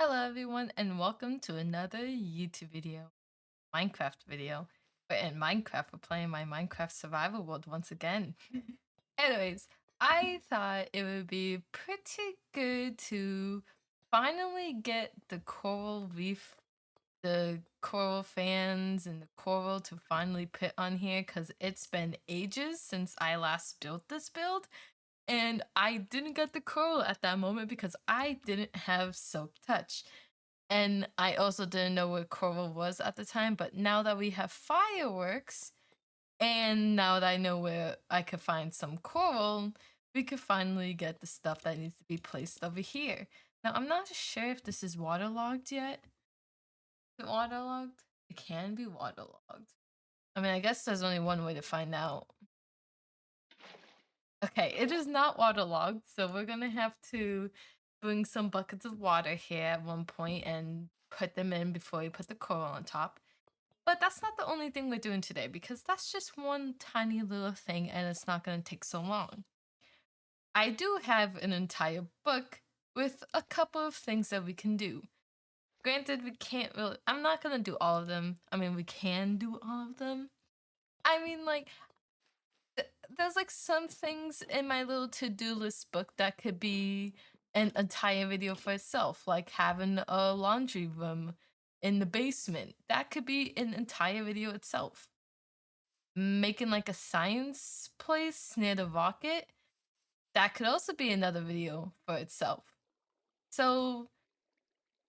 Hello everyone and welcome to another YouTube video, Minecraft video. We're in Minecraft, we're playing my Minecraft survival world once again. Anyways, I thought it would be pretty good to finally get the coral reef, the coral fans and the coral to finally put on here because it's been ages since I last built this build. And I didn't get the coral at that moment because I didn't have Silk Touch. And I also didn't know where coral was at the time, but now that we have fireworks, and now that I know where I could find some coral, we could finally get the stuff that needs to be placed over here. Now, I'm not sure if this is waterlogged yet. Is it waterlogged? It can be waterlogged. I mean, I guess there's only one way to find out. Okay, it is not waterlogged, so we're gonna have to bring some buckets of water here at one point and put them in before we put the coral on top. But that's not the only thing we're doing today because that's just one tiny little thing and it's not going to take so long. I do have an entire book with a couple of things that we can do. Granted, we can't really, I'm not going to do all of them. I mean, we can do all of them. I mean, like, there's like some things in my little to-do list book that could be an entire video for itself, like having a laundry room in the basement. That could be an entire video itself. Making like a science place near the rocket, that could also be another video for itself. So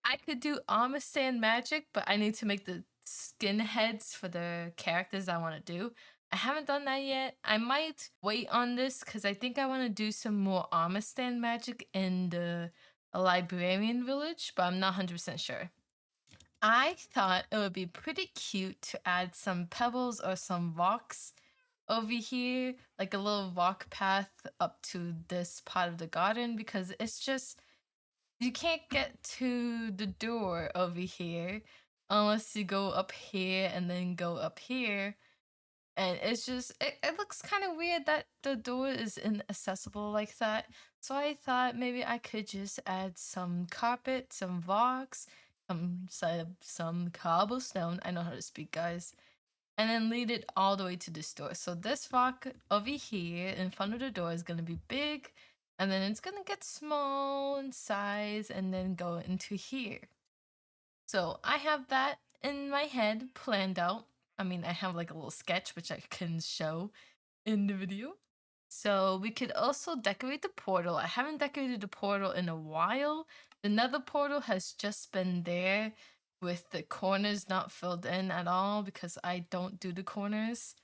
I could do armor stand magic, but I need to make the skin heads for the characters I want to do. I haven't done that yet. I might wait on this because I think I want to do some more armor stand magic in the librarian village, but I'm not 100% sure. I thought it would be pretty cute to add some pebbles or some rocks over here, like a little walk path up to this part of the garden because it's just you can't get to the door over here unless you go up here and then go up here. And it's just it looks kind of weird that the door is inaccessible like that. So I thought maybe I could just add some carpet, some rocks, some cobblestone. I know how to speak, guys, and then lead it all the way to this door. So this rock over here in front of the door is going to be big, and then it's going to get small in size and then go into here. So I have that in my head planned out. I mean, I have like a little sketch which I can show in the video. So we could also decorate the portal. I haven't decorated the portal in a while. The nether portal has just been there with the corners not filled in at all because I don't do the corners.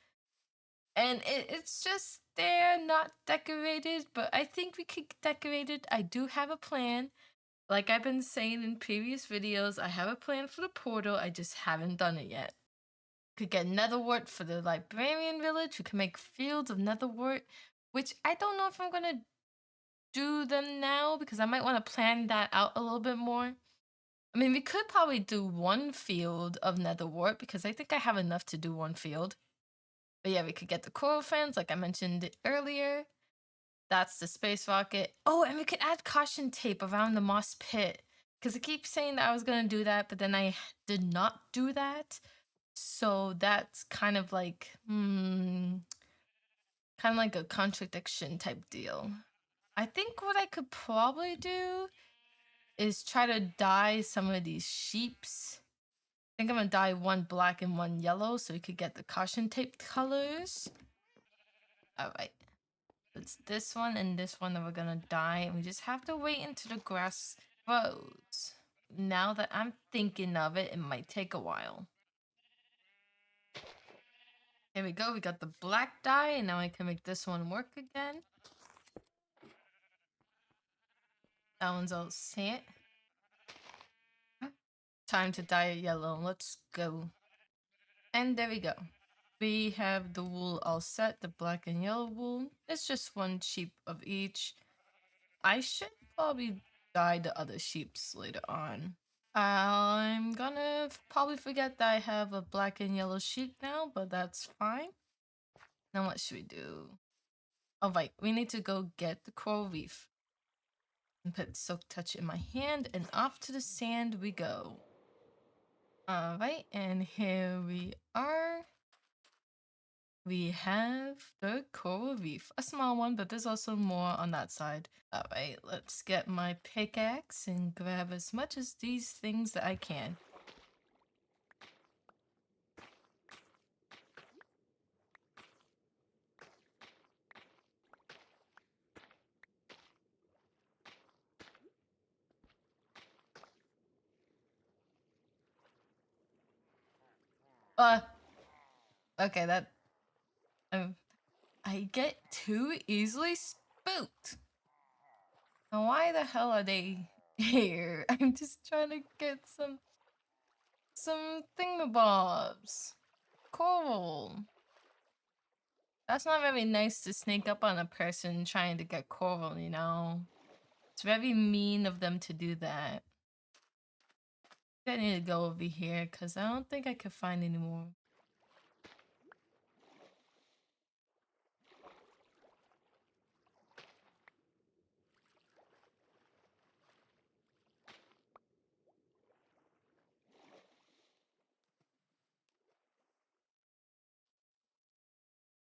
And it's just there, not decorated, but I think we could decorate it. I do have a plan. Like I've been saying in previous videos, I have a plan for the portal. I just haven't done it yet. Could get netherwort for the librarian village. We can make fields of netherwort, which I don't know if I'm gonna do them now because I might want to plan that out a little bit more. I mean, we could probably do one field of netherwort because I think I have enough to do one field. But yeah, we could get the coral fans like I mentioned earlier. That's the space rocket. Oh, and we could add caution tape around the moss pit because I keep saying that I was gonna do that, but then I did not do that. So that's kind of like a contradiction type deal. I think what I could probably do is try to dye some of these sheeps. I think I'm gonna dye one black and one yellow so we could get the caution tape colors. All right, it's this one and this one that we're gonna dye, and we just have to wait until the grass grows. Now that I'm thinking of it, it might take a while. Here we go, we got the black dye, and now I can make this one work again. That one's all set. Time to dye it yellow. Let's go. And there we go. We have the wool all set, the black and yellow wool. It's just one sheep of each. I should probably dye the other sheeps later on. I'm gonna probably forget that I have a black and yellow sheep now, but that's fine. Now what should we do? Oh right, we need to go get the coral reef. And put Silk Touch in my hand, and off to the sand we go. Alright, and here we are. We have the coral reef. A small one, but there's also more on that side. Alright, let's get my pickaxe and grab as much as these things that I can. Okay, that... I get too easily spooked. Now why the hell are they here? I'm just trying to get some thingamabobs. Coral. That's not very nice to sneak up on a person trying to get coral, you know? It's very mean of them to do that. I need to go over here because I don't think I could find any more.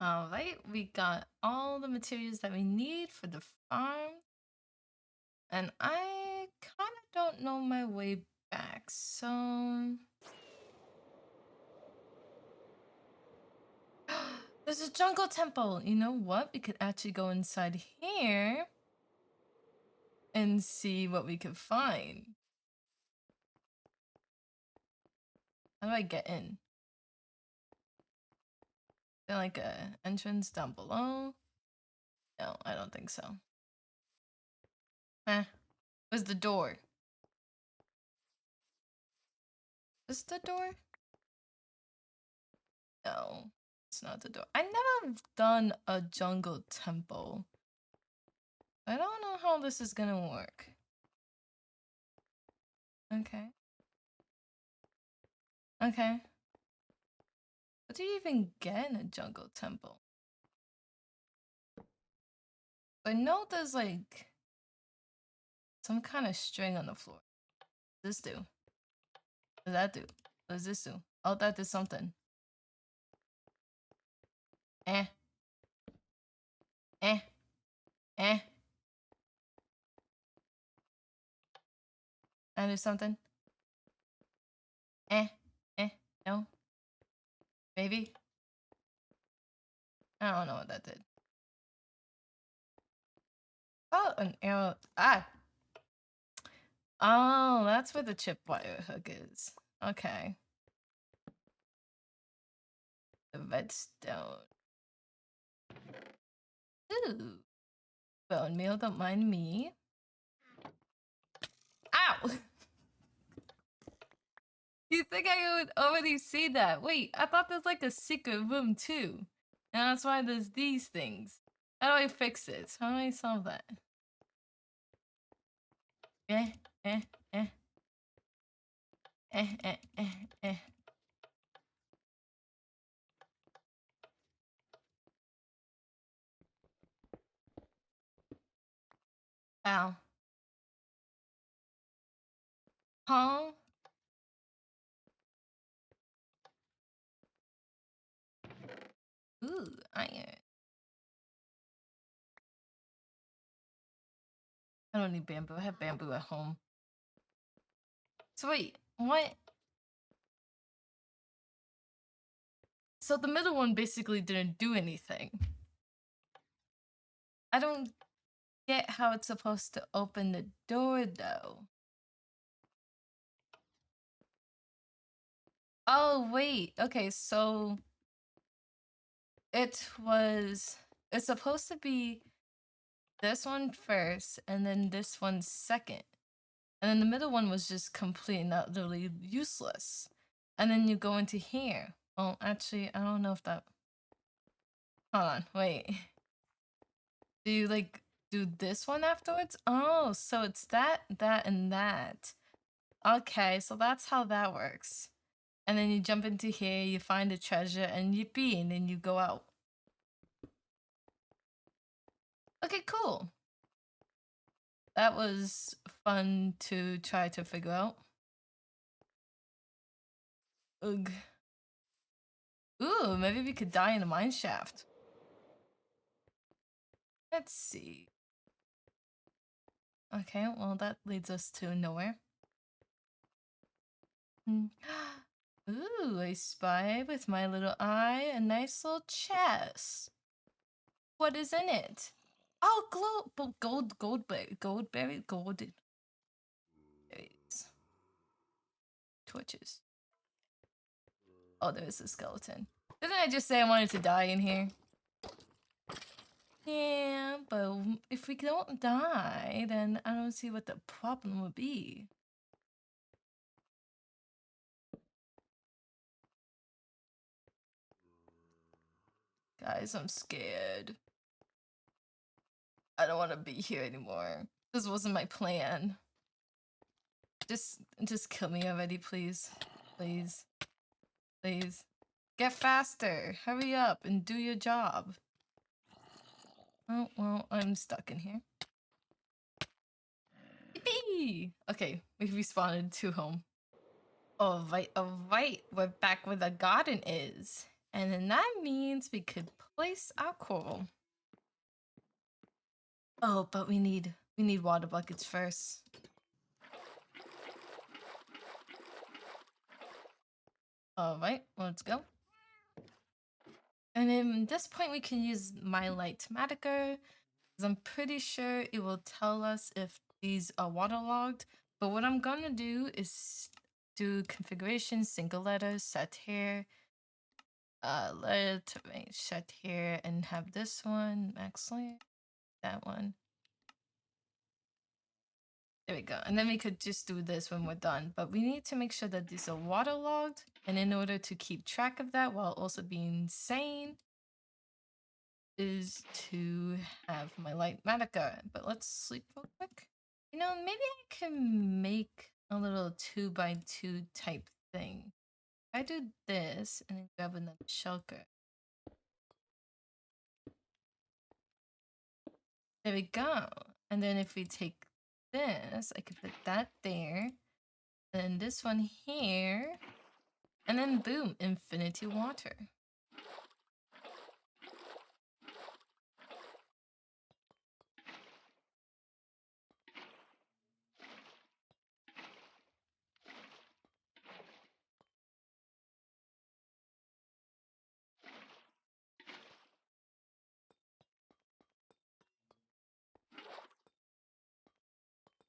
Alright, we got all the materials that we need for the farm. And I kind of don't know my way back, so... There's a jungle temple! You know what? We could actually go inside here and see what we could find. How do I get in? Is there like a entrance down below? No, I don't think so. Where's the door? Is the door? No, it's not the door. I never done a jungle temple. I don't know how this is gonna work. Okay. Okay. What do you even get in a jungle temple? I know there's like some kind of string on the floor. What does this do? What does that do? What does this do? Oh, that did something. Eh. Eh. Eh. That did something. Eh. Eh. No. Maybe. I don't know what that did. Oh, an arrow. Ah. Oh, that's where the chipwire hook is. Okay. The redstone. Ooh. Bone meal, don't mind me. Ow! You think I would already see that? Wait, I thought there's like a secret room too. And that's why there's these things. How do I fix this? How do I solve that? Eh, eh, eh. Eh, eh, eh, eh. Ow. Huh? Ooh, iron. I don't need bamboo. I have bamboo at home. So wait, what? So the middle one basically didn't do anything. I don't get how it's supposed to open the door though. Oh, wait. Okay, so it's supposed to be this one first and then this one second. And then the middle one was just complete and utterly useless. And then you go into here. Well, actually, I don't know if that... Hold on, wait. Do you like do this one afterwards? Oh, so it's that, and that. Okay, so that's how that works. And then you jump into here, you find the treasure, and yippee, and then you go out. Okay, cool. that was fun to try to figure out. Ugh. Ooh, maybe we could die in a mine shaft. Let's see. Okay, well, that leads us to nowhere. Mm. Ooh, I spy with my little eye a nice little chest. What is in it? Oh, gold berries, torches. Oh, there's a skeleton. Didn't I just say I wanted to die in here? Yeah, but if we don't die, then I don't see what the problem would be. Guys, I'm scared. I don't want to be here anymore. This wasn't my plan. Just kill me already, please. Please. Please. Get faster. Hurry up and do your job. Oh, well, I'm stuck in here. Yippee! Okay, we respawned to home. Alright, we're back where the garden is. And then that means we could place our coral. Oh, but we need water buckets first. Alright, let's go. And then at this point we can use my light Matiker, because I'm pretty sure it will tell us if these are waterlogged. But what I'm gonna do is do configuration, single letter, set here, let set here, and have this one max layer, that one. There we go. And then we could just do this when we're done. But we need to make sure that these are waterlogged. And in order to keep track of that while also being sane, is to have my light Matica. But let's sleep real quick. You know, maybe I can make a little 2x2 type thing. I do this and then grab another shulker. There we go. And then if we take this, I could put that there. And this one here. And then boom, infinity water.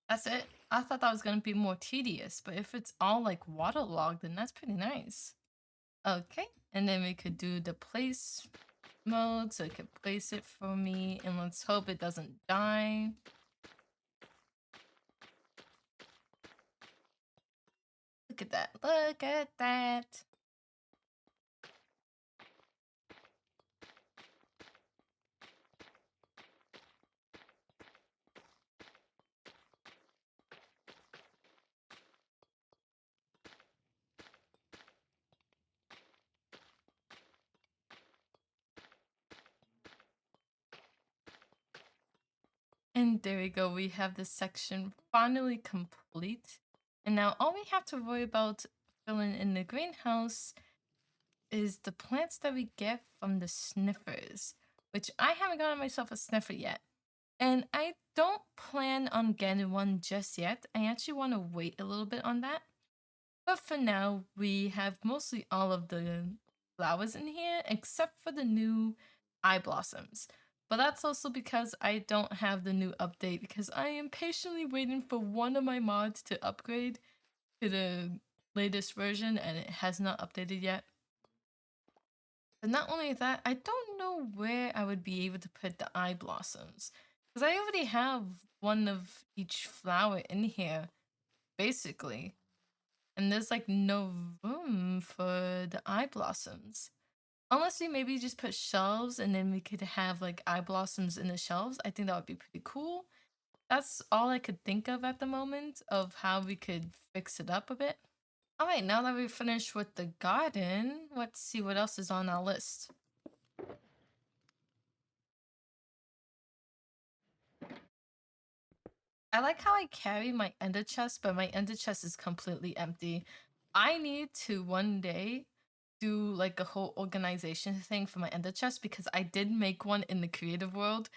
That's it. I thought that was gonna be more tedious, but if it's all like waterlogged, then that's pretty nice. Okay, and then we could do the place mode, so it could place it for me, and let's hope it doesn't die. Look at that, look at that. And there we go, we have this section finally complete. And now all we have to worry about filling in the greenhouse is the plants that we get from the sniffers, which I haven't gotten myself a sniffer yet. And I don't plan on getting one just yet. I actually want to wait a little bit on that. But for now, we have mostly all of the flowers in here, except for the new eye blossoms. But that's also because I don't have the new update, because I am patiently waiting for one of my mods to upgrade to the latest version, and it has not updated yet. But not only that, I don't know where I would be able to put the eye blossoms. Because I already have one of each flower in here, basically. And there's like no room for the eye blossoms. Unless we maybe just put shelves and then we could have like eye blossoms in the shelves. I think that would be pretty cool. That's all I could think of at the moment of how we could fix it up a bit. Alright, now that we've finished with the garden, let's see what else is on our list. I like how I carry my ender chest, but my ender chest is completely empty. I need to one day do like a whole organization thing for my ender chest because I did make one in the creative world.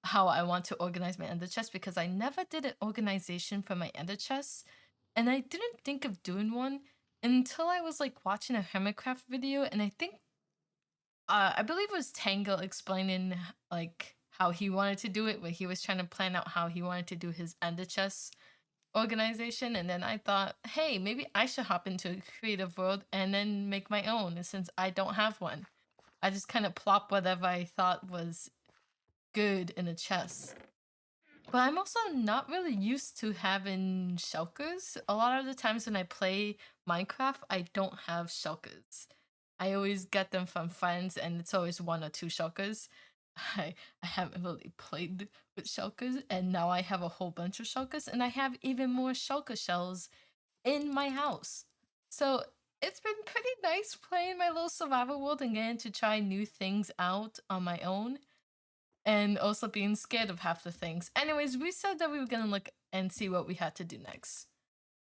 How I want to organize my ender chest because I never did an organization for my ender chest, and I didn't think of doing one until I was like watching a Hermitcraft video, and I think I believe it was Tangle explaining like how he wanted to do it, where he was trying to plan out how he wanted to do his ender chest organization, and then I thought, hey, maybe I should hop into a creative world and then make my own. And since I don't have one, I just kind of plop whatever I thought was good in a chest. But I'm also not really used to having shulkers. A lot of the times when I play Minecraft, I don't have shulkers. I always get them from friends, and it's always one or two shulkers. I haven't really played with shulkers, and now I have a whole bunch of shulkers, and I have even more shulker shells in my house. So it's been pretty nice playing my little survival world and getting to try new things out on my own and also being scared of half the things. Anyways, we said that we were gonna look and see what we had to do next.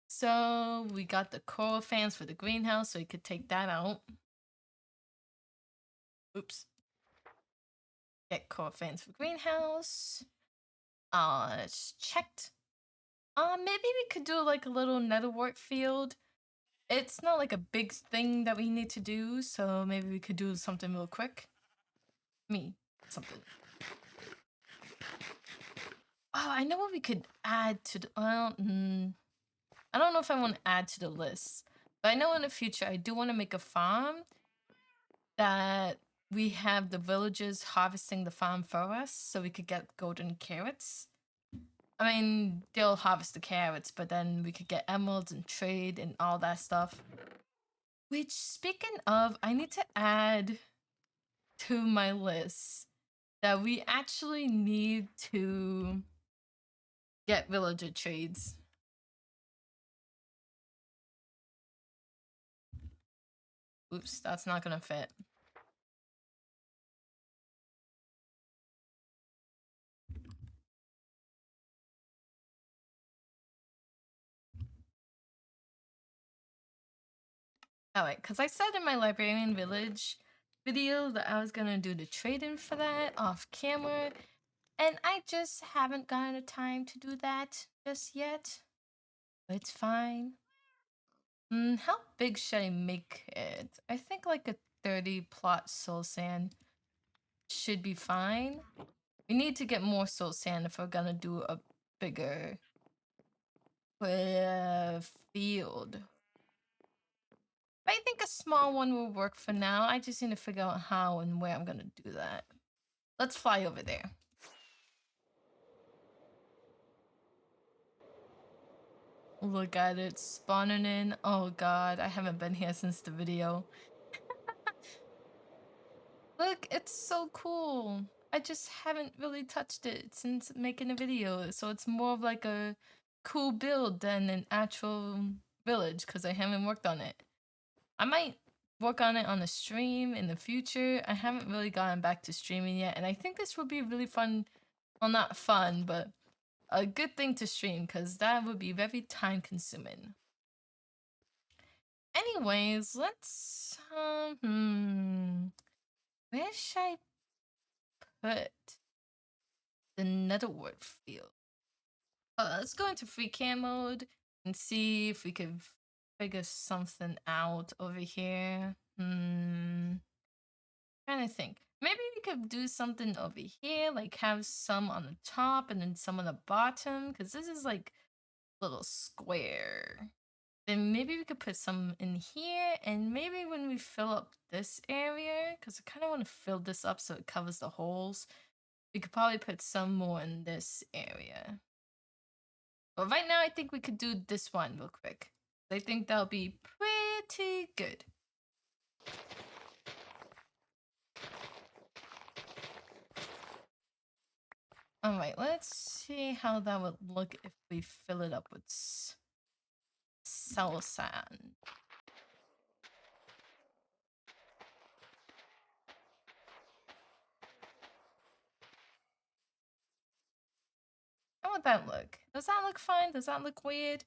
So we got the coral fans for the greenhouse, so we could take that out. Oops. Get coral fans for greenhouse. It's checked. Maybe we could do like a little netherwort field. It's not like a big thing that we need to do, so maybe we could do something real quick. Something. Oh, I know what we could add to the. Well, I don't know if I want to add to the list, but I know in the future I do want to make a farm that we have the villagers harvesting the farm for us so we could get golden carrots. I mean, they'll harvest the carrots, but then we could get emeralds and trade and all that stuff. Which, speaking of, I need to add to my list that we actually need to get villager trades. Oops, that's not gonna fit. Alright, because I said in my librarian village video that I was gonna do the trade-in for that off camera, and I just haven't gotten the time to do that just yet. But it's fine. How big should I make it? I think like a 30 plot soul sand should be fine. We need to get more soul sand if we're gonna do a bigger field. But I think a small one will work for now. I just need to figure out how and where I'm gonna do that. Let's fly over there. Look at it spawning in. Oh god, I haven't been here since the video. Look, it's so cool. I just haven't really touched it since making a video. So it's more of like a cool build than an actual village because I haven't worked on it. I might work on it on a stream in the future. I haven't really gotten back to streaming yet, and I think this would be really fun. Well, not fun, but a good thing to stream because that would be very time consuming. Anyways, let's where should I put the netherwort field? Let's go into free cam mode and see if we could figure something out over here. Trying to think. Maybe we could do something over here, like have some on the top and then some on the bottom, because this is like a little square. Then maybe we could put some in here, and maybe when we fill up this area, because I kind of want to fill this up so it covers the holes, we could probably put some more in this area. But right now, I think we could do this one real quick. I think that'll be pretty good. Alright, let's see how that would look if we fill it up with cell sand. How would that look? Does that look fine? Does that look weird?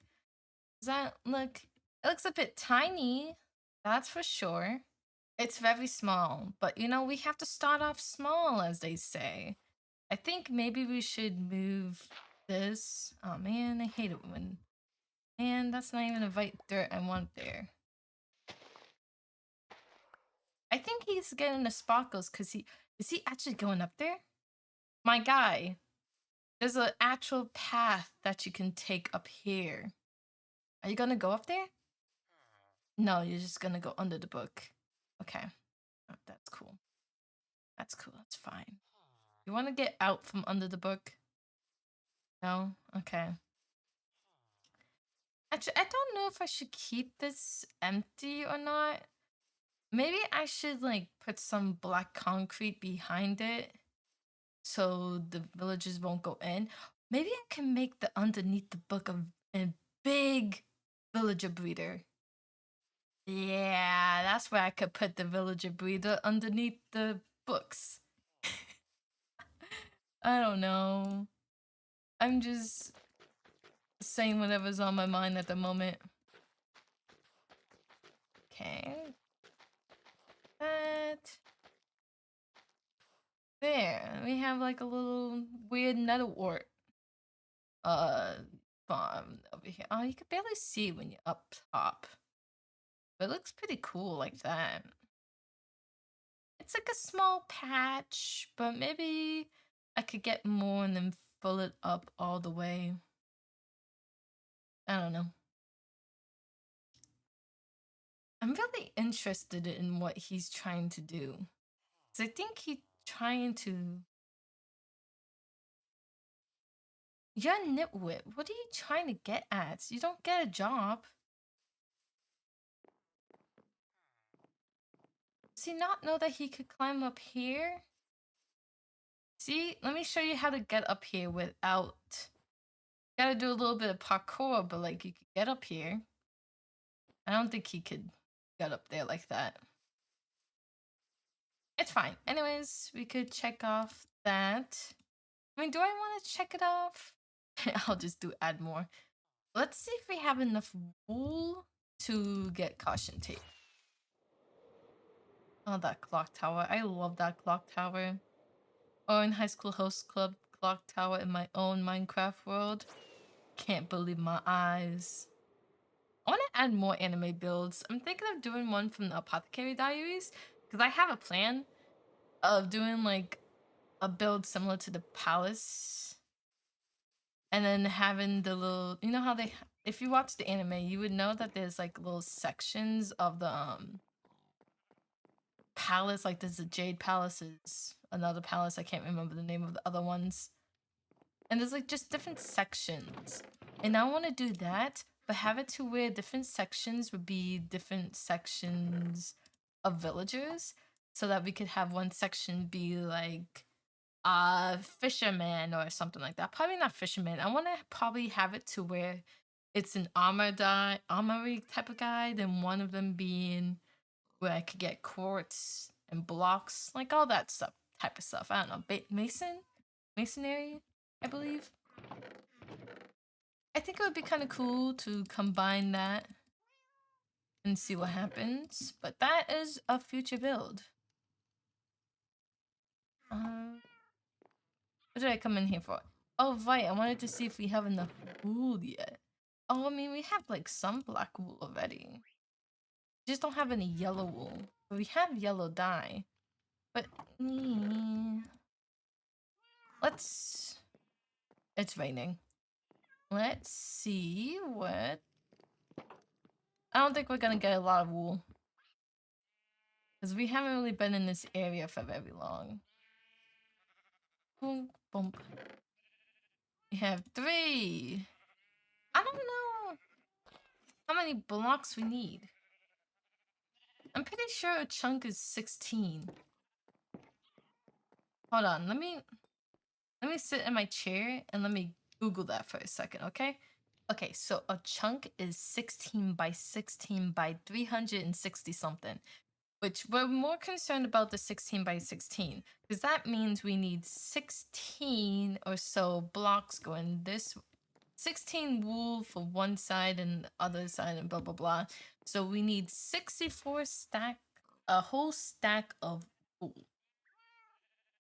Does that look... It looks a bit tiny. That's for sure. It's very small, but you know, we have to start off small, as they say. I think maybe we should move this. Oh man, I hate it when... Man, that's not even the white dirt I want there. I think he's getting the sparkles because he... Is he actually going up there? My guy, there's an actual path that you can take up here. Are you gonna go up there? No, you're just gonna go under the book. Okay. Oh, that's cool. That's cool. That's fine. You want to get out from under the book? No? Okay. Actually, I don't know if I should keep this empty or not. Maybe I should like put some black concrete behind it so the villagers won't go in. Maybe I can make the underneath the book a big villager breeder. Yeah, that's where I could put the villager breeder underneath the books. I don't know. I'm just saying whatever's on my mind at the moment. Okay. That. There. We have like a little weird netherwort farm over here. Oh, you can barely see when you're up top. But it looks pretty cool like that. It's like a small patch, but maybe I could get more and then fill it up all the way. I don't know. I'm really interested in what he's trying to do. Cause I think he's trying to... You're a nitwit. What are you trying to get at? You don't get a job. Does he not know that he could climb up here? See, let me show you how to get up here without... Gotta do a little bit of parkour, but like you could get up here. I don't think he could get up there like that. It's fine. Anyways, we could check off that. I mean, do I want to check it off? I'll just do add more. Let's see if we have enough wool to get caution tape. Oh, that clock tower. I love that clock tower. Or in High School Host Club clock tower in my own Minecraft world. Can't believe my eyes. I want to add more anime builds. I'm thinking of doing one from the Apothecary Diaries. Because I have a plan of doing like a build similar to the palace. And then having the little... You know how they... If you watch the anime, you would know that there's like little sections of the palace. Like there's the Jade Palaces. Another palace. I can't remember the name of the other ones. And there's like just different sections. And I want to do that, but have it to where different sections would be different sections of villagers. So that we could have one section be like fisherman or something like that. Probably not fisherman. I want to probably have it to where it's an armory type of guy. Then one of them being where I could get quartz and blocks, like all that stuff, type of stuff. I don't know, masonry, I believe. I think it would be kind of cool to combine that and see what happens. But that is a future build. What did I come in here for? Oh, right. I wanted to see if we have enough wool yet. Oh, I mean, we have like some black wool already. We just don't have any yellow wool. But we have yellow dye. But, let's... It's raining. Let's see what... I don't think we're gonna get a lot of wool. Because we haven't really been in this area for very long. Boom, boom. We have 3. I don't know how many blocks we need. I'm pretty sure a chunk is 16. Hold on, let me sit in my chair and let me Google that for a second, okay? Okay, so a chunk is 16 by 16 by 360 something. Which we're more concerned about the 16 by 16. Because that means we need 16 or so blocks going this 16 wool for one side and the other side and blah blah blah. So we need 64 stack, a whole stack of wool.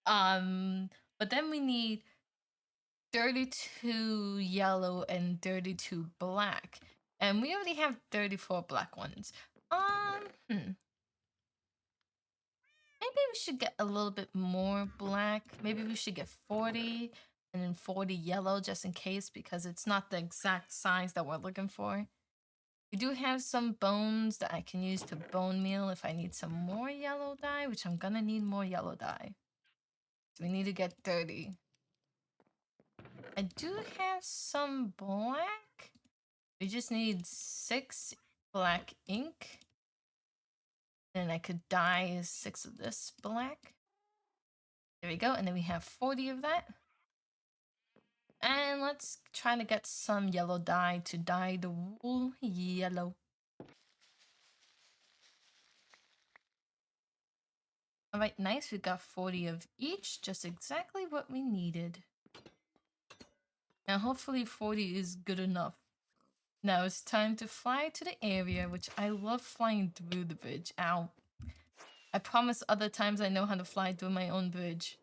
Um, but then we need 32 yellow and 32 black. And we already have 34 black ones. Hmm. Maybe we should get a little bit more black. Maybe we should get 40 and then 40 yellow just in case because it's not the exact size that we're looking for. We do have some bones that I can use to bone meal if I need some more yellow dye, which I'm gonna need more yellow dye. So we need to get 30. I do have some black. We just need 6 black ink. And I could dye 6 of this black. There we go. And then we have 40 of that. And let's try to get some yellow dye to dye the wool yellow. All right, nice. We got 40 of each, just exactly what we needed. Now, hopefully 40 is good enough. Now it's time to fly to the area, which I love flying through the bridge. Ow. I promise other times I know how to fly through my own bridge.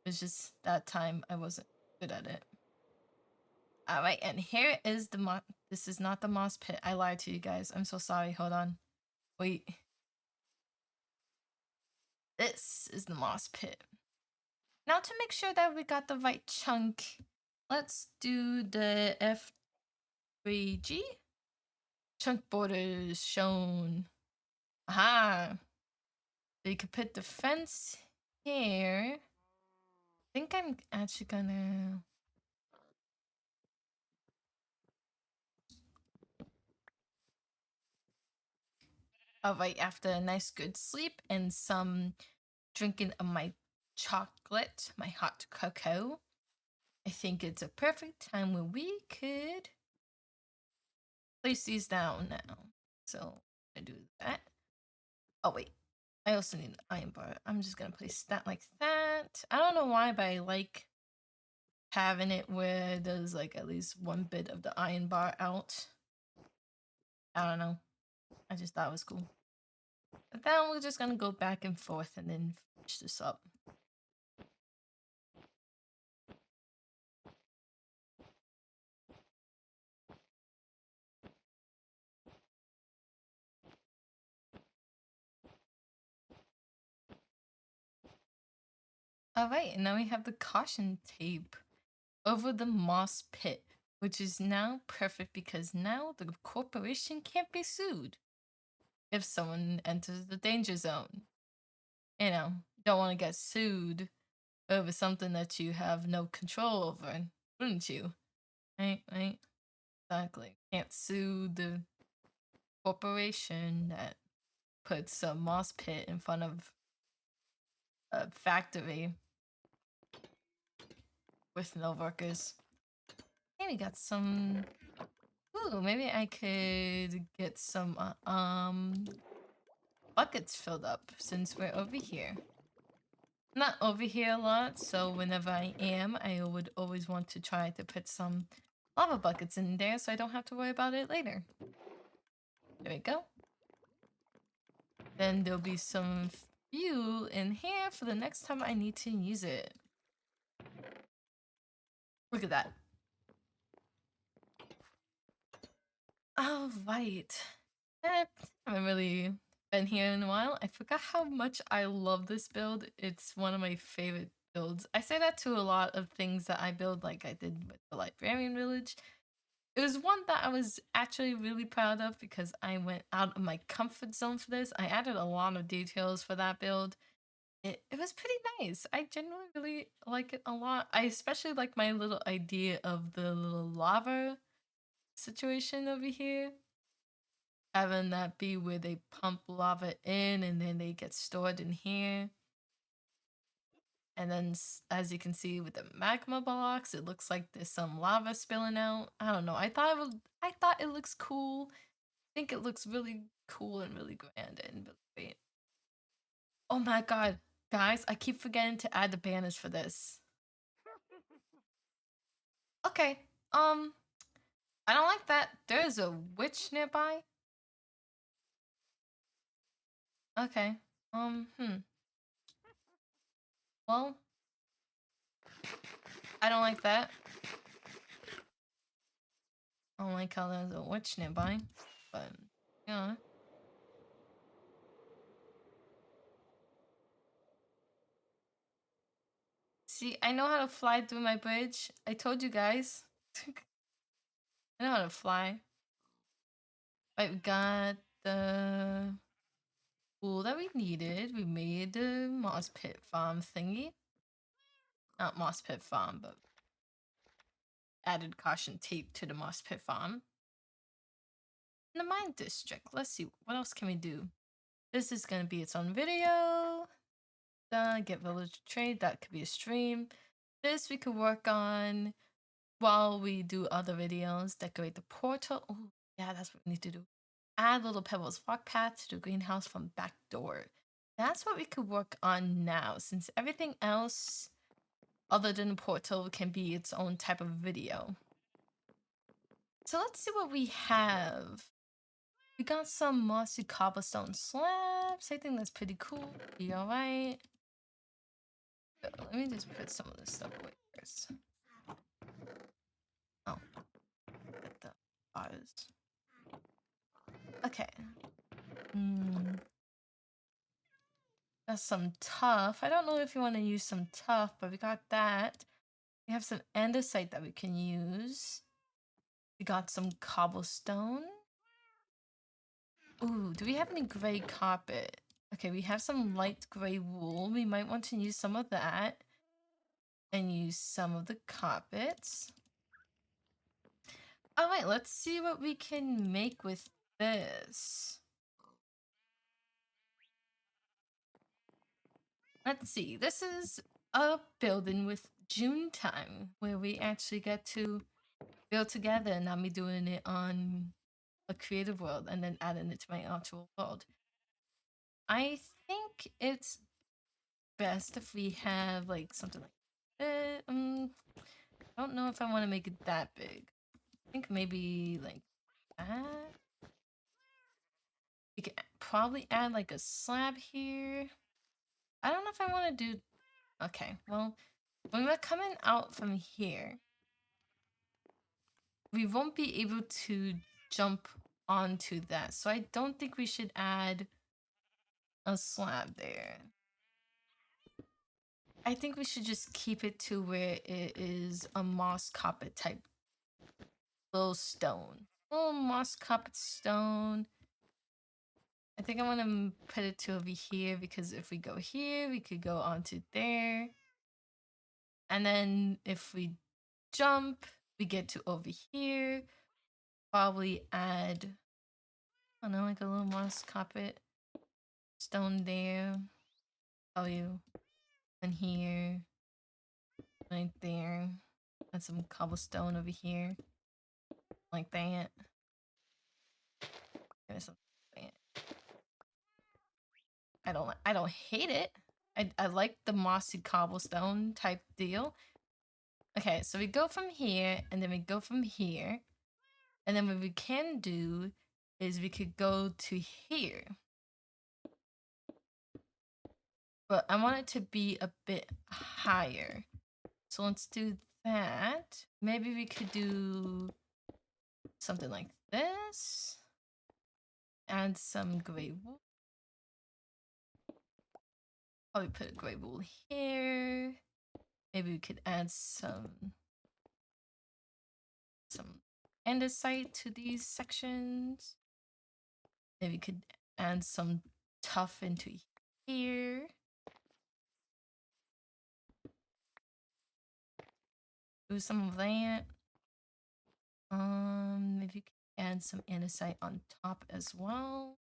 It's just that time I wasn't good at it. All right, and here is the this is not the moss pit. I lied to you guys. I'm so sorry. Hold on. Wait. This is the moss pit. Now to make sure that we got the right chunk, let's do the F3G. Chunk borders shown. Aha. So you could put the fence here. I think I'm actually gonna... All right, after a nice good sleep and some drinking of my chocolate, my hot cocoa, I think it's a perfect time where we could place these down now. So I do that. Oh wait, I also need an iron bar. I'm just gonna place that like that. I don't know why, but I like having it where there's like at least one bit of the iron bar out. I don't know. I just thought it was cool. But then we're just gonna go back and forth and then finish this up. All right, and now we have the caution tape over the moss pit, which is now perfect because now the corporation can't be sued if someone enters the danger zone. You know, don't want to get sued over something that you have no control over, wouldn't you? Right? Exactly. Can't sue the corporation that puts a moss pit in front of a factory with no workers. Hey, we got some... Ooh, maybe I could get some buckets filled up since we're over here. Not over here a lot, so whenever I am, I would always want to try to put some lava buckets in there so I don't have to worry about it later. There we go. Then there'll be some fuel in here for the next time I need to use it. Look at that. Oh, right. I haven't really been here in a while. I forgot how much I love this build. It's one of my favorite builds. I say that to a lot of things that I build, like I did with the Librarian Village. It was one that I was actually really proud of because I went out of my comfort zone for this. I added a lot of details for that build. It was pretty nice. I genuinely really like it a lot. I especially like my little idea of the little lava situation over here. Having that be where they pump lava in and then they get stored in here. And then as you can see with the magma blocks, it looks like there's some lava spilling out. I don't know. I thought it looks cool. I think it looks really cool and really grand and really great. Oh my god, guys, I keep forgetting to add the banners for this. Okay, I don't like that. There's a witch nearby. Okay. Well, I don't like that. I don't like how there's a witch nearby. But, yeah. See, I know how to fly through my bridge. I told you guys. I know how to fly. Right, we got the wool that we needed. We made the moss pit farm thingy. Not moss pit farm, but added caution tape to the moss pit farm. In the mine district, let's see, what else can we do? This is gonna be its own video. Get village trade, that could be a stream. This we could work on while we do other videos. Decorate the portal. Oh, yeah, that's what we need to do. Add little pebbles walk path to the greenhouse from back door. That's what we could work on now, since everything else other than the portal can be its own type of video. So let's see what we have. We got some mossy cobblestone slabs. I think that's pretty cool. You alright? Let me just put some of this stuff away first. Oh, get the bars. Okay. That's some tough. I don't know if you want to use some tough, but we got that. We have some andesite that we can use. We got some cobblestone. Ooh, do we have any gray carpet? Okay, we have some light gray wool. We might want to use some of that and use some of the carpets. All right, let's see what we can make with this. Let's see. This is a building with June time where we actually get to build together and not me doing it on a creative world and then adding it to my actual world. I think it's best if we have like something like I don't know if I want to make it that big. I think maybe like that. We could probably add like a slab here. I don't know if I want to do. Okay, well, when we're coming out from here, we won't be able to jump onto that. So I don't think we should add a slab there. I think we should just keep it to where it is a moss carpet type little stone. Little moss carpet stone. I think I want to put it to over here because if we go here, we could go onto there. And then if we jump, we get to over here. Probably add, I don't know, like a little moss carpet stone there. Oh, you. And here. Right there. And some cobblestone over here. Like that. And something like that. I don't hate it. I like the mossy cobblestone type deal. Okay, so we go from here and then we go from here. And then what we can do is we could go to here. But I want it to be a bit higher. So let's do that. Maybe we could do something like this. Add some gray wool. Probably put a gray wool here. Maybe we could add some andesite to these sections. Maybe we could add some tuff into here. Do some of that. Maybe we could add some andesite on top as well.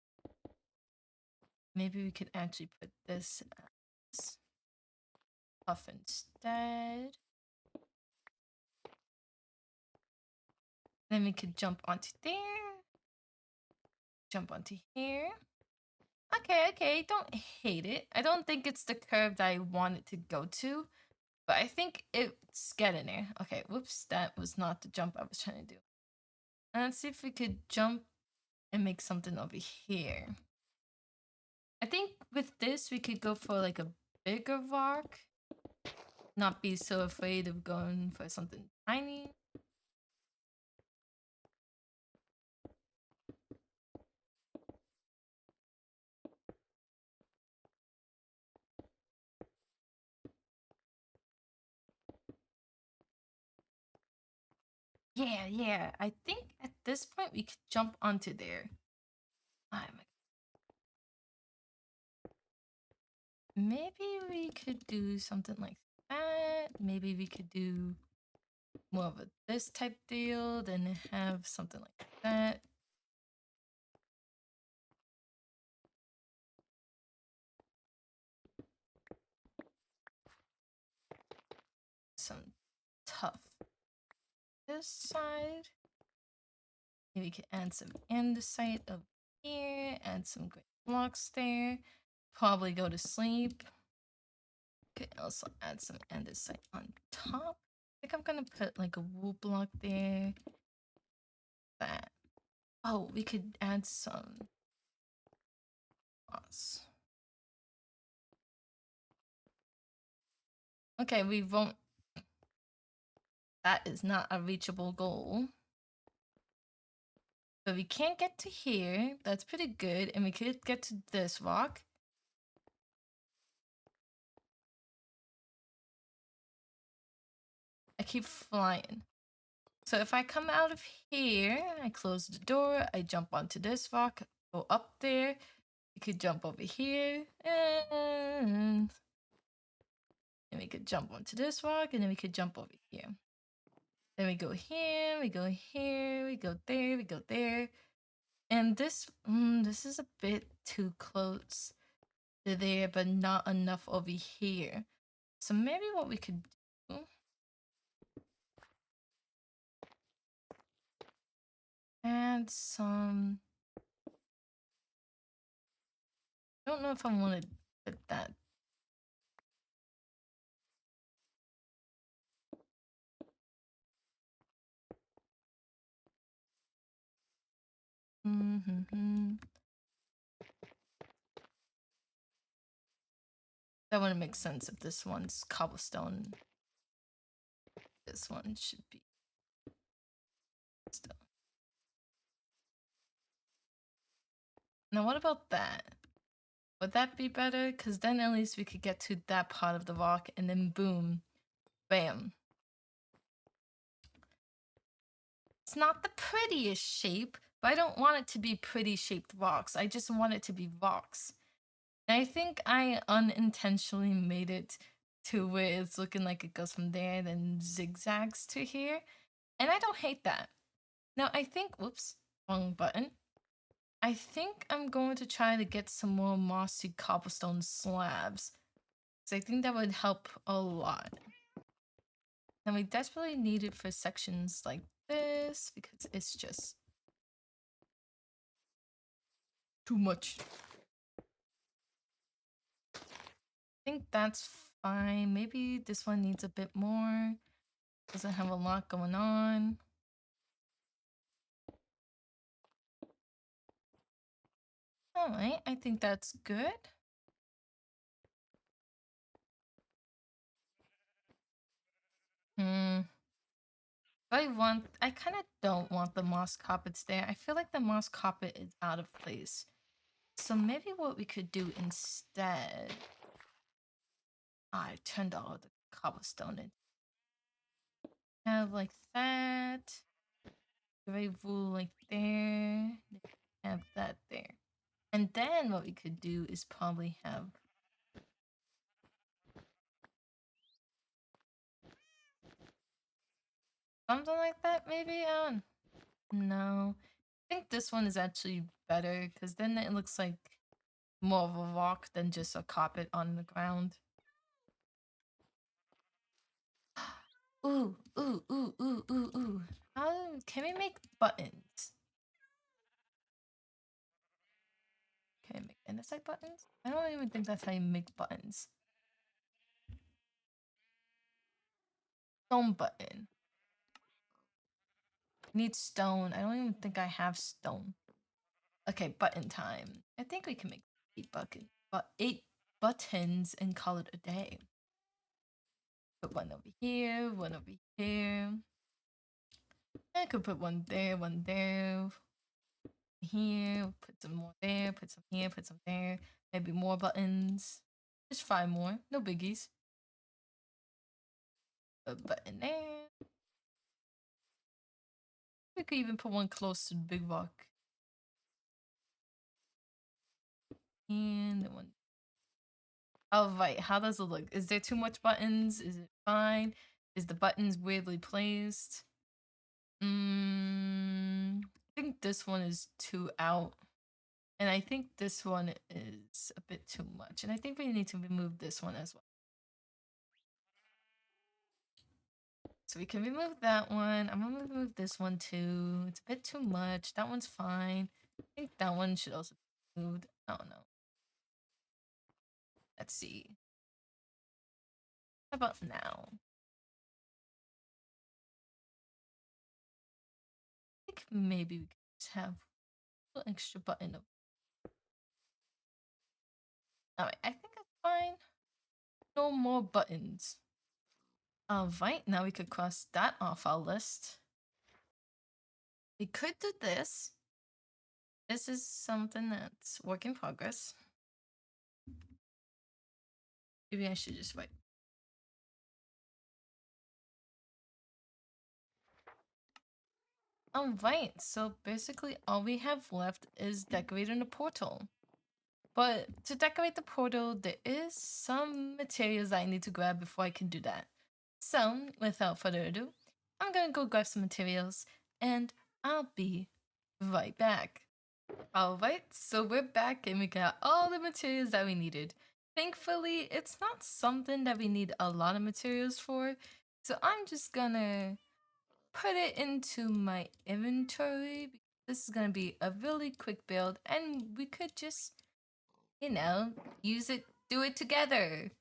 Maybe we could actually put this as tuff instead. Then we could jump onto there. Jump onto here. Okay, don't hate it. I don't think it's the curve that I want it to go to, But I think it's getting there. Okay, whoops, that was not the jump I was trying to do. And let's see if we could jump and make something over here. I think with this, we could go for like a bigger rock. Not be so afraid of going for something tiny. Yeah, yeah. I think at this point we could jump onto there. Maybe we could do something like that. Maybe we could do more of a this type deal, then have something like that. Some tough this side. Maybe we could add some andesite up here, add some great blocks there. Probably go to sleep. Could also add some andesite on top. I think I'm gonna put like a wool block there. That. Oh, we could add some moss. Okay, we won't. That is not a reachable goal. But we can't get to here. That's pretty good. And we could get to this rock. I keep flying. So if I come out of here, I close the door, I jump onto this rock, go up there. We could jump over here. And then we could jump onto this rock. And then we could jump over here. Then we go here, we go here, we go there, we go there. And this is a bit too close to there, but not enough over here. So maybe what we could do, add some. I don't know if I want to put that. Mm-hmm. That wouldn't make sense if this one's cobblestone. This one should be stone. Now, what about that? Would that be better? Because then at least we could get to that part of the rock and then boom, bam. It's not the prettiest shape, but I don't want it to be pretty shaped rocks. I just want it to be rocks. And I think I unintentionally made it to where it's looking like it goes from there, then zigzags to here. And I don't hate that. Now, I think, whoops, wrong button. I think I'm going to try to get some more mossy cobblestone slabs. So I think that would help a lot. And we desperately need it for sections like this because it's just too much. I think that's fine. Maybe this one needs a bit more. Doesn't have a lot going on. All right, I think that's good. Hmm. I kind of don't want the moss carpets there. I feel like the moss carpet is out of place. So maybe what we could do instead. I turned all the cobblestone in. Have like that. Gray wool like there. Have that there. And then what we could do is probably have something like that, maybe? No. I think this one is actually better because then it looks like more of a rock than just a carpet on the ground. Ooh, ooh, ooh, ooh, ooh, ooh. How can we make buttons? Can I make andesite buttons? I don't even think that's how you make buttons. stone button. Need stone. I don't even think I have stone. Okay, button time. I think we can make 8 buttons and call it a day. Put one over here, one over here. I could put one there, here, put some more there, put some here, put some there. Maybe more buttons. Just 5 more, no biggies. A button there. We could even put one close to the big rock. And then one. Oh, right. How does it look? Is there too much buttons? Is it fine? Is the buttons weirdly placed? I think this one is too out. And I think this one is a bit too much. And I think we need to remove this one as well. So we can remove that one. I'm gonna remove this one too. It's a bit too much. That one's fine. I think that one should also be moved. I don't know. Let's see. How about now? I think maybe we could just have a little extra button. Alright, I think that's fine. No more buttons. Alright, now we could cross that off our list. We could do this. This is something that's work in progress. Maybe I should just write. Alright, so basically all we have left is decorating the portal. But to decorate the portal, there is some materials I need to grab before I can do that. So, without further ado, I'm gonna go grab some materials and I'll be right back. Alright, so we're back and we got all the materials that we needed. Thankfully, it's not something that we need a lot of materials for, so I'm just gonna put it into my inventory. This is gonna be a really quick build and we could just, use it, do it together.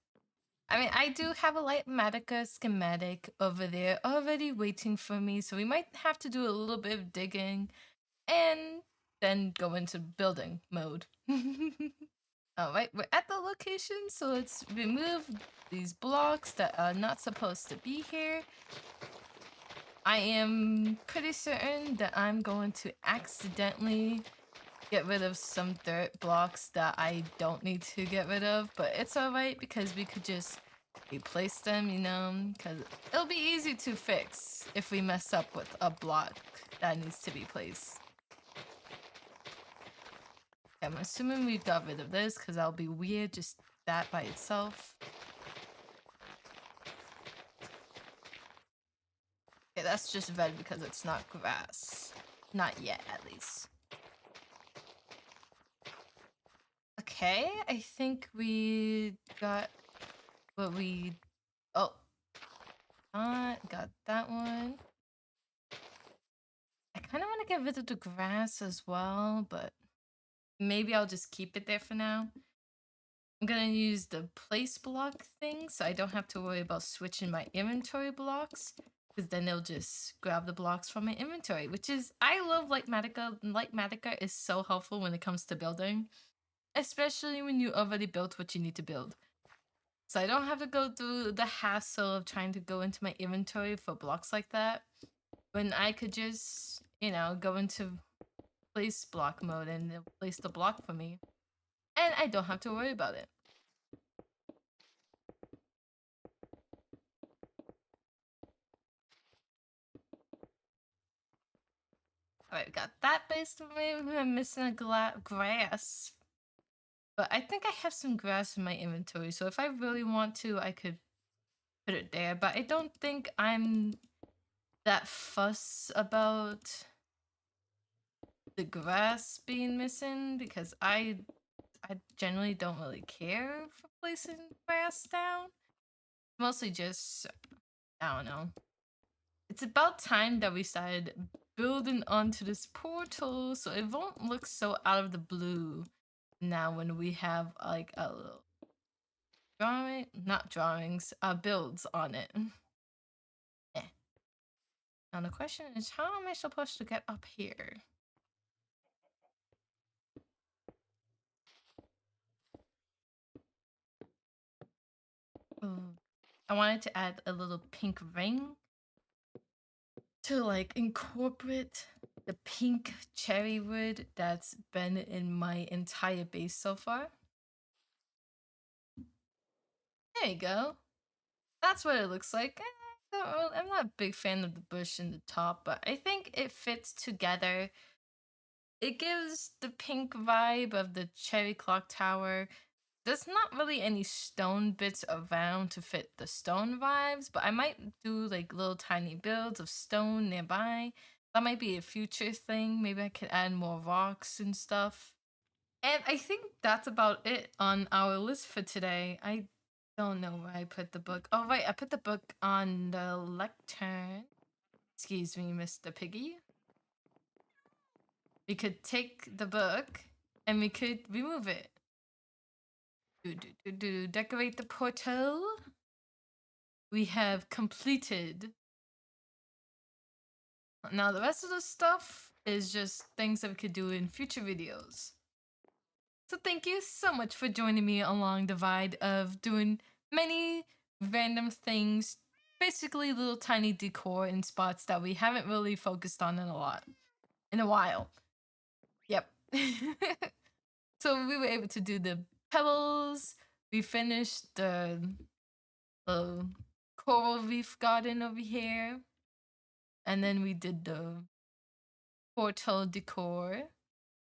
I mean, I do have a Lightmatica schematic over there already waiting for me, so we might have to do a little bit of digging and then go into building mode. Alright, we're at the location, so let's remove these blocks that are not supposed to be here. I am pretty certain that I'm going to accidentally get rid of some dirt blocks that I don't need to get rid of, but it's alright because we could just replace them, because it'll be easy to fix if we mess up with a block that needs to be placed. I'm assuming we got rid of this because that'll be weird, just that by itself. Okay, that's just red because it's not grass. Not yet, at least. Okay, I think we got what we... Oh. Got that one. I kind of want to get rid of the grass as well, but maybe I'll just keep it there for now. I'm gonna use the place block thing so I don't have to worry about switching my inventory blocks, because then they'll just grab the blocks from my inventory, which is, I love Lightmatica. Lightmatica is so helpful when it comes to building, especially when you already built what you need to build. So I don't have to go through the hassle of trying to go into my inventory for blocks like that, when I could just, go into place block mode and they'll place the block for me. And I don't have to worry about it. Alright, we got that based on me. I'm missing a grass. But I think I have some grass in my inventory, so if I really want to, I could put it there. But I don't think I'm that fuss about the grass being missing, because I generally don't really care for placing grass down. Mostly just, I don't know. It's about time that we started building onto this portal so it won't look so out of the blue now when we have like a little not drawings, builds on it. Now the question is, how am I supposed to get up here? Ooh. I wanted to add a little pink ring to like incorporate the pink cherry wood that's been in my entire base so far. There you go. That's what it looks like. I'm not a big fan of the bush in the top, but I think it fits together. It gives the pink vibe of the cherry clock tower. There's not really any stone bits around to fit the stone vibes, but I might do like little tiny builds of stone nearby. That might be a future thing. Maybe I could add more rocks and stuff. And I think that's about it on our list for today. I don't know where I put the book. Oh, right. I put the book on the lectern. Excuse me, Mr. Piggy. We could take the book and we could remove it. Decorate the portal. We have completed. Now the rest of the stuff is just things that we could do in future videos. So thank you so much for joining me along the ride of doing many random things, basically little tiny decor in spots that we haven't really focused on in a while. Yep. So we were able to do the pebbles. We finished the coral reef garden over here. And then we did the portal decor.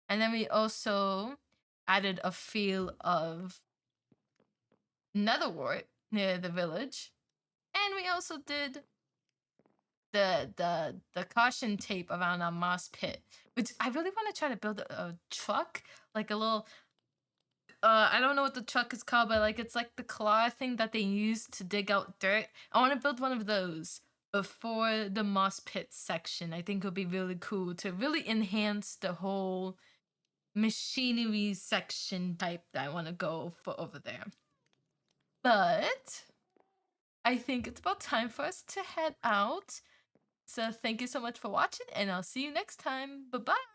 And then we also added a feel of netherwort near the village. And we also did the caution tape around our moss pit, which I really want to try to build a truck, like a little I don't know what the truck is called, but like it's like the claw thing that they use to dig out dirt. I want to build one of those before the moss pit section. I think it would be really cool to really enhance the whole machinery section type that I want to go for over there. But I think it's about time for us to head out. So thank you so much for watching, and I'll see you next time. Bye bye.